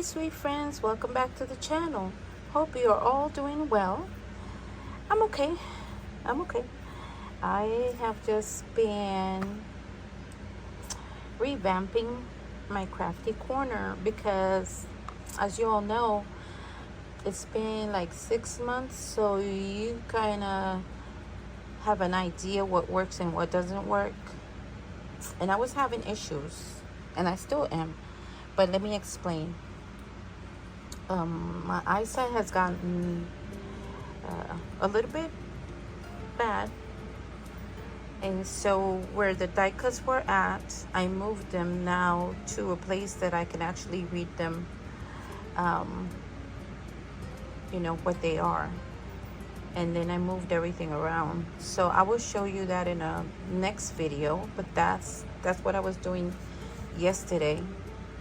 sweet friends, welcome back to the channel. Hope you are all doing well. I'm okay. I have just been revamping my crafty corner because, as you all know, it's been like 6 months, so you kind of have an idea what works and what doesn't work. And I was having issues, and I still am, but let me explain. My eyesight has gotten a little bit bad, and so where the die cuts were at, I moved them now to a place that I can actually read them, what they are. And then I moved everything around, so I will show you that in a next video. But that's what I was doing yesterday.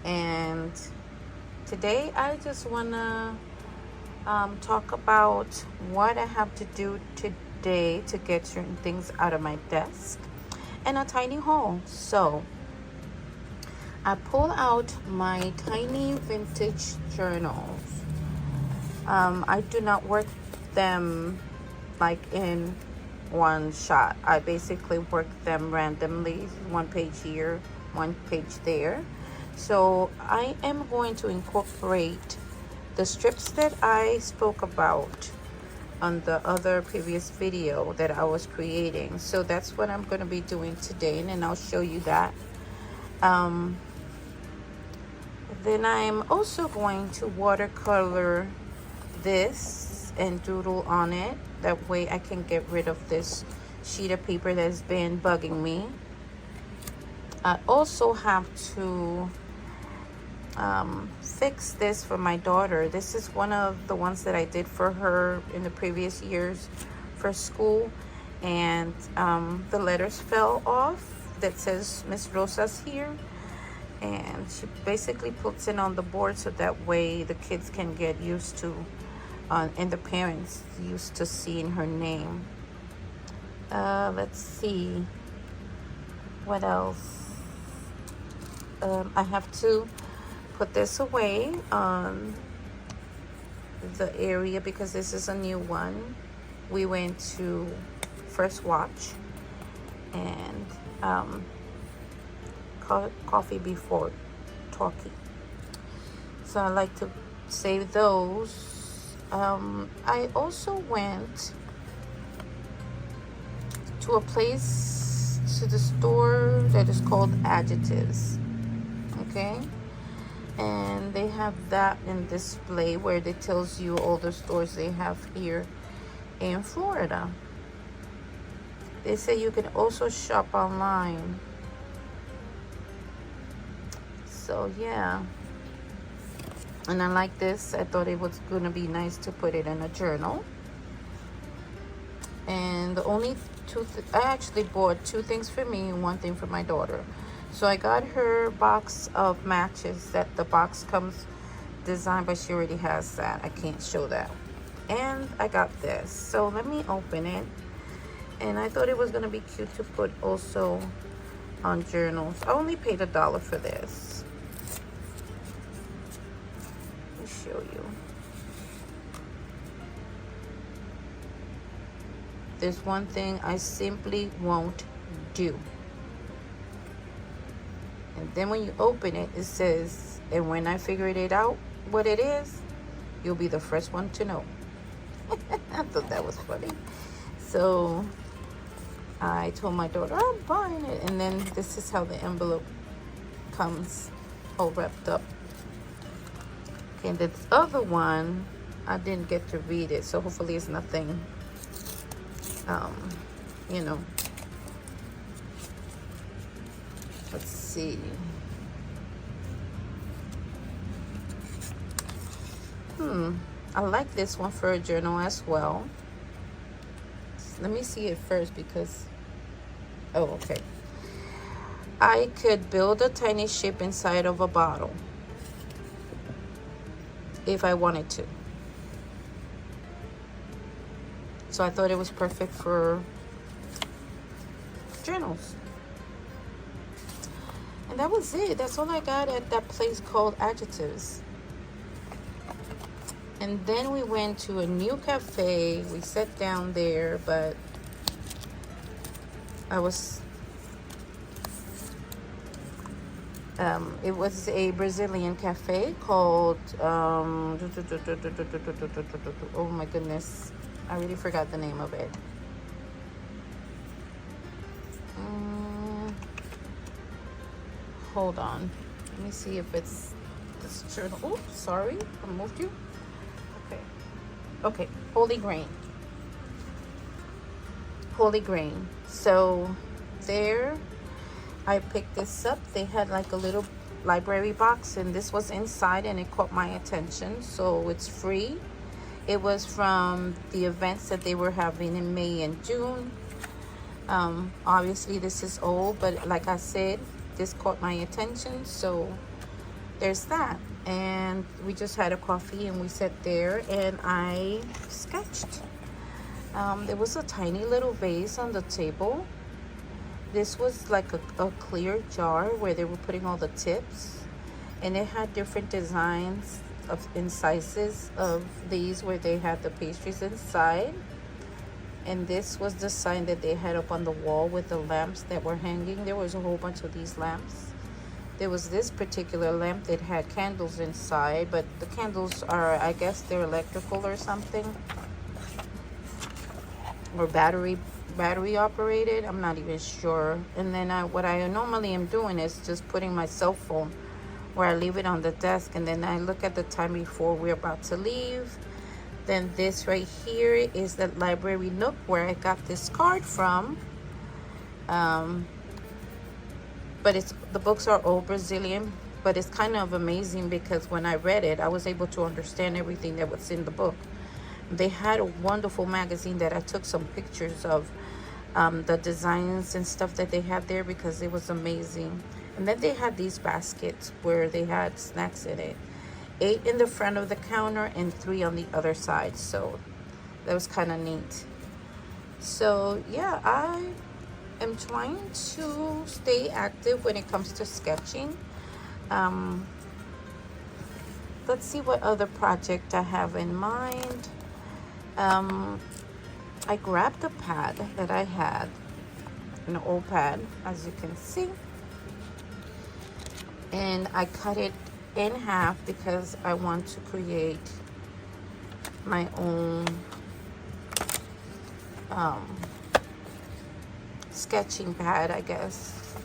And today I just want to talk about what I have to do today to get certain things out of my desk and a tiny haul. So I pull out my tiny vintage journals. I do not work them like in one shot. I basically work them randomly, one page here, one page there. So I am going to incorporate the strips that I spoke about on the other previous video that I was creating. So that's what I'm going to be doing today, and then I'll show you that. Then I'm also going to watercolor this and doodle on it. That way I can get rid of this sheet of paper that's been bugging me. I also have to fix this for my daughter. This is one of the ones that I did for her in the previous years for school, and the letters fell off that says Miss Rosa's here, and she basically puts it on the board so that way the kids can get used to and the parents used to seeing her name. Let's see what else. I have to put this away on the area because this is a new one. We went to First Watch and coffee before talking, so I like to save those. I also went to a place, to the store that is called Adjectives, okay? And they have that in display where it tells you all the stores they have here in Florida. They say you can also shop online. So yeah, and I like this. I thought it was gonna be nice to put it in a journal. And the only I actually bought 2 things for me and 1 thing for my daughter. So I got her box of matches that the box comes designed, but she already has that. I can't show that. And I got this. So let me open it. And I thought it was gonna be cute to put also on journals. I only paid $1 for this. Show you. There's one thing I simply won't do. And then when you open it, it says, and when I figured it out what it is, you'll be the first one to know. I thought that was funny. So I told my daughter, I'm buying it. And then this is how the envelope comes all wrapped up. And this other one, I didn't get to read it, so hopefully it's nothing, let's see. I like this one for a journal as well. Let me see it first because, oh, okay. I could build a tiny ship inside of a bottle if I wanted to. So I thought it was perfect for journals. And that was it. That's all I got at that place called Adjectives. And then we went to a new cafe. We sat down there, but I was it was a Brazilian cafe called oh my goodness, I really forgot the name of it. Hold on, let me see if it's this journal. Oh, sorry, I moved you. Okay, Holy Grain. So there I picked this up. They had like a little library box, and this was inside, and it caught my attention. So it's free. It was from the events that they were having in May and June. Obviously this is old, but like I said, this caught my attention, so there's that. And we just had a coffee and we sat there and I sketched. There was a tiny little vase on the table. This was like a clear jar where they were putting all the tips, and it had different designs in sizes of these where they had the pastries inside. And this was the sign that they had up on the wall with the lamps that were hanging. There was a whole bunch of these lamps. There was this particular lamp that had candles inside, but the candles are, I guess they're electrical or something, or battery operated. I'm not even sure. And then what I normally am doing is just putting my cell phone where I leave it on the desk, and then I look at the time before we're about to leave. Then this right here is the library nook where I got this card from. But the books are all Brazilian, but it's kind of amazing because when I read it, I was able to understand everything that was in the book. They had a wonderful magazine that I took some pictures of, the designs and stuff that they had there, because it was amazing. And then they had these baskets where they had snacks in it. 8 in the front of the counter and 3 on the other side. So that was kind of neat. So yeah, I am trying to stay active when it comes to sketching. Let's see what other project I have in mind. I grabbed a pad that I had, an old pad, as you can see, and I cut it in half because I want to create my own sketching pad, I guess.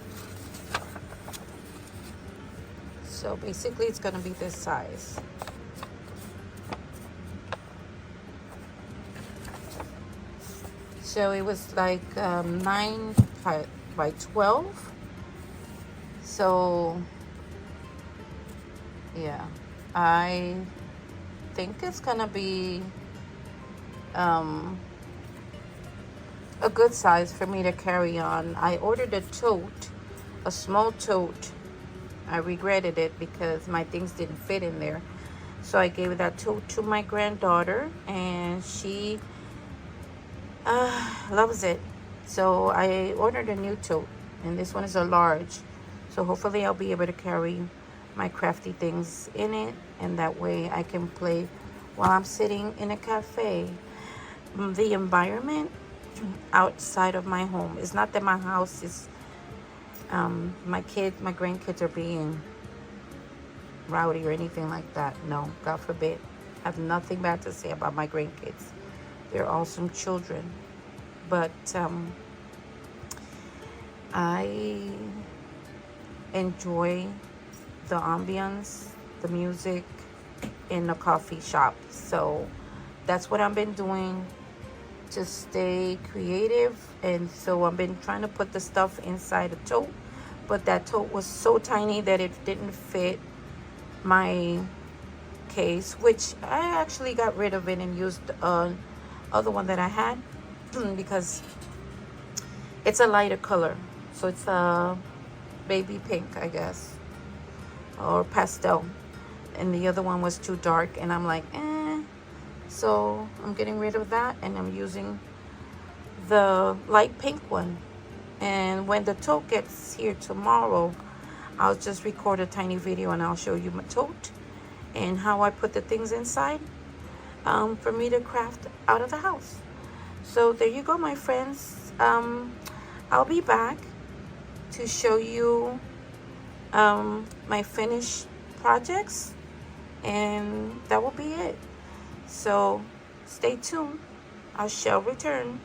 So basically it's gonna be this size. So it was like 9 by 12. So yeah, I think it's gonna be a good size for me to carry on. I ordered a tote, a small tote. I regretted it because my things didn't fit in there. So I gave that tote to my granddaughter, and she loves it. So I ordered a new tote, and this one is a large. So hopefully I'll be able to carry my crafty things in it, and that way I can play while I'm sitting in a cafe. The environment outside of my home, it's not that my house is my grandkids are being rowdy or anything like that. No, God forbid. I have nothing bad to say about my grandkids. They're awesome children. But I enjoy the ambience, the music in the coffee shop. So that's what I've been doing to stay creative. And so I've been trying to put the stuff inside a tote, but that tote was so tiny that it didn't fit my case, which I actually got rid of it and used other one that I had because it's a lighter color. So it's a baby pink, I guess, or pastel, and the other one was too dark, and I'm like, so I'm getting rid of that, and I'm using the light pink one. And when the tote gets here tomorrow, I'll just record a tiny video and I'll show you my tote and how I put the things inside. for me to craft out of the house. So there you go, my friends. I'll be back to show you my finished projects, and that will be it. So stay tuned. I shall return.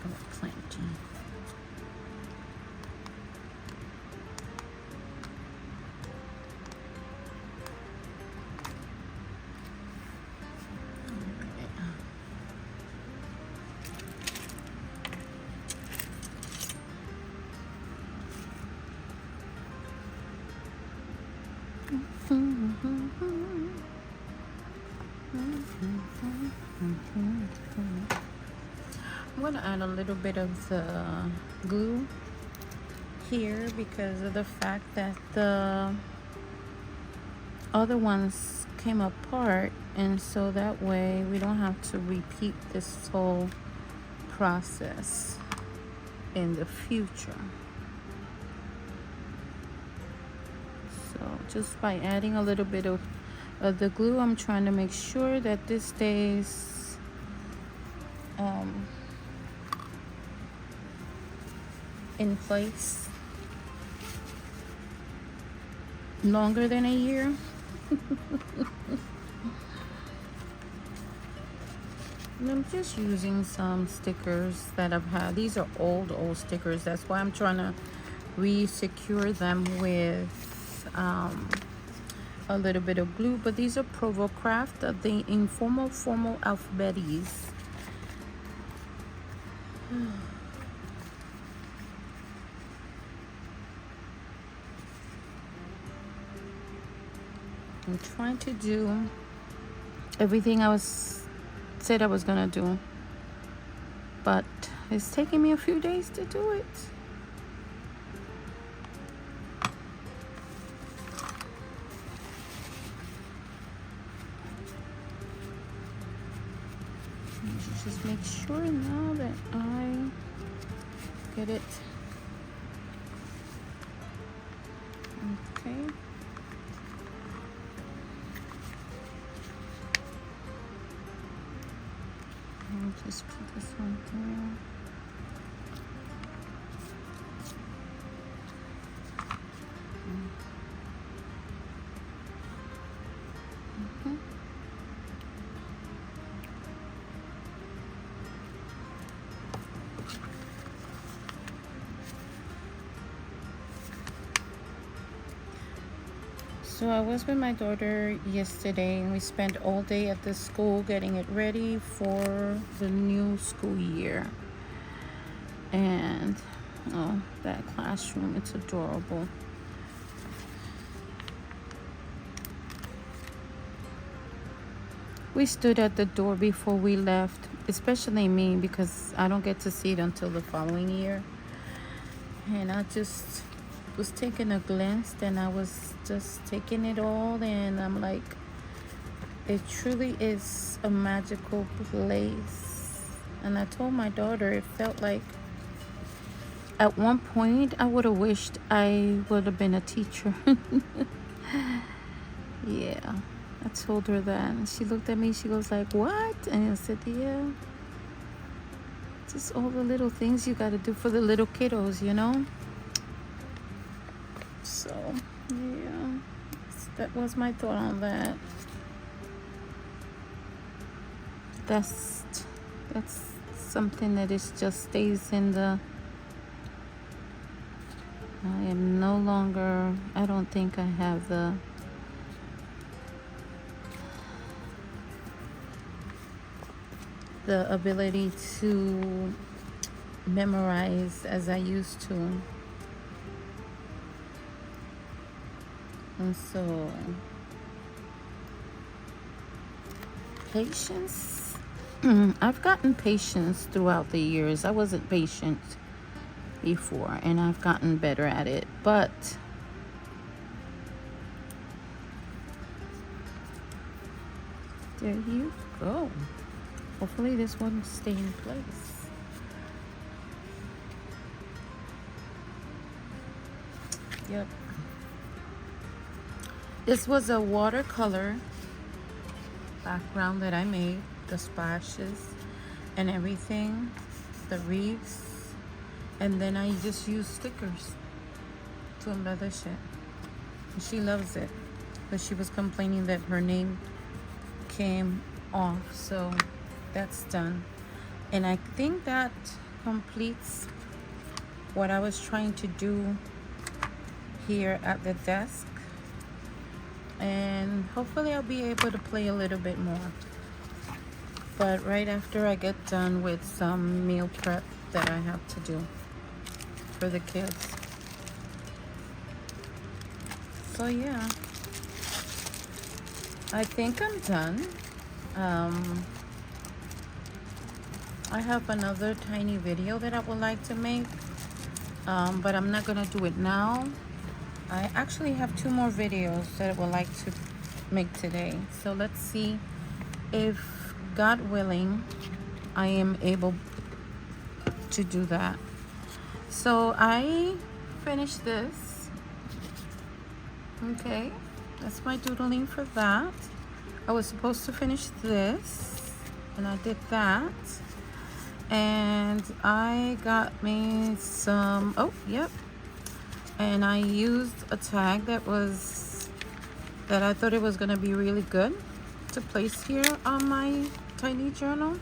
got plenty. I'm going to add a little bit of the glue here because of the fact that the other ones came apart, and so that way we don't have to repeat this whole process in the future. So just by adding a little bit of the glue, I'm trying to make sure that this stays in place longer than a year. And I'm just using some stickers that I've had. These are old stickers. That's why I'm trying to re-secure them with a little bit of glue. But these are Provo Craft, the informal formal alphabetes. I'm trying to do everything I said I was gonna do, but it's taking me a few days to do it. Just make sure now that I get it. Okay. I'll just put this one there. So I was with my daughter yesterday, and we spent all day at the school getting it ready for the new school year. And oh, that classroom, it's adorable. We stood at the door before we left, especially me, because I don't get to see it until the following year. And I just was taking a glance, and I was just taking it all, and I'm like, it truly is a magical place. And I told my daughter it felt like at one point I would have wished I would have been a teacher. Yeah, I told her that, and she looked at me, she goes like, what? And I said, yeah, just all the little things you got to do for the little kiddos, you know. So yeah, that was my thought on that. That's something that is just stays in the. I am no longer, I don't think I have the ability to memorize as I used to. And so, patience. I've gotten patience throughout the years. I wasn't patient before, and I've gotten better at it. But there you go. Hopefully this one will stay in place. Yep. This was a watercolor background that I made, the splashes and everything, the wreaths, and then I just used stickers to embellish it. And she loves it, but she was complaining that her name came off, so that's done. And I think that completes what I was trying to do here at the desk, and hopefully I'll be able to play a little bit more, but right after I get done with some meal prep that I have to do for the kids. So yeah, I think I'm done. I have another tiny video that I would like to make, but I'm not gonna do it now. I actually have 2 more videos that I would like to make today. So let's see if, God willing, I am able to do that. So I finished this. Okay, that's my doodling for that. I was supposed to finish this, and I did that. And I got me some, oh, yep. And I used a tag that I thought it was gonna be really good to place here on my tiny journal.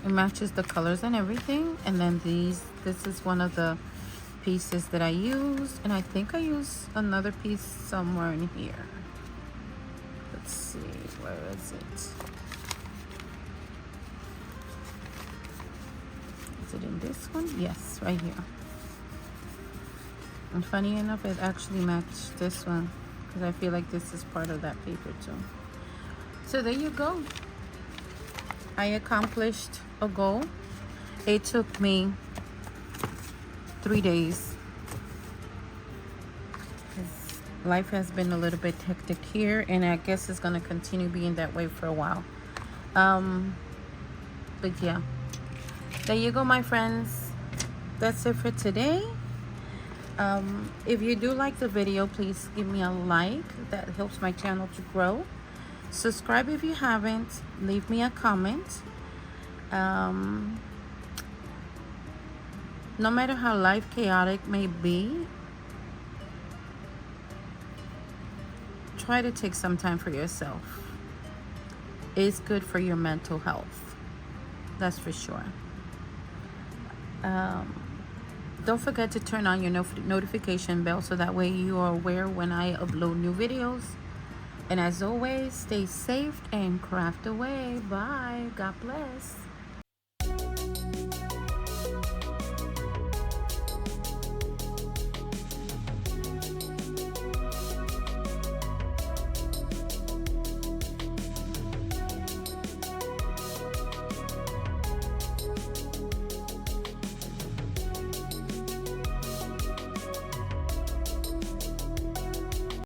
It matches the colors and everything. And then this is one of the pieces that I used, and I think I used another piece somewhere in here. Let's see, where is it? Is it in this one? Yes, right here. And funny enough, it actually matched this one, because I feel like this is part of that paper too. So there you go. I accomplished a goal. It took me 3 days. Life has been a little bit hectic here, and I guess it's gonna continue being that way for a while. But yeah, there you go, my friends. That's it for today. If you do like the video, please give me a like. That helps my channel to grow. Subscribe if you haven't. Leave me a comment. No matter how life chaotic may be, try to take some time for yourself. It's good for your mental health. That's for sure. Don't forget to turn on your notification bell so that way you are aware when I upload new videos. And as always, stay safe and craft away. Bye. God bless.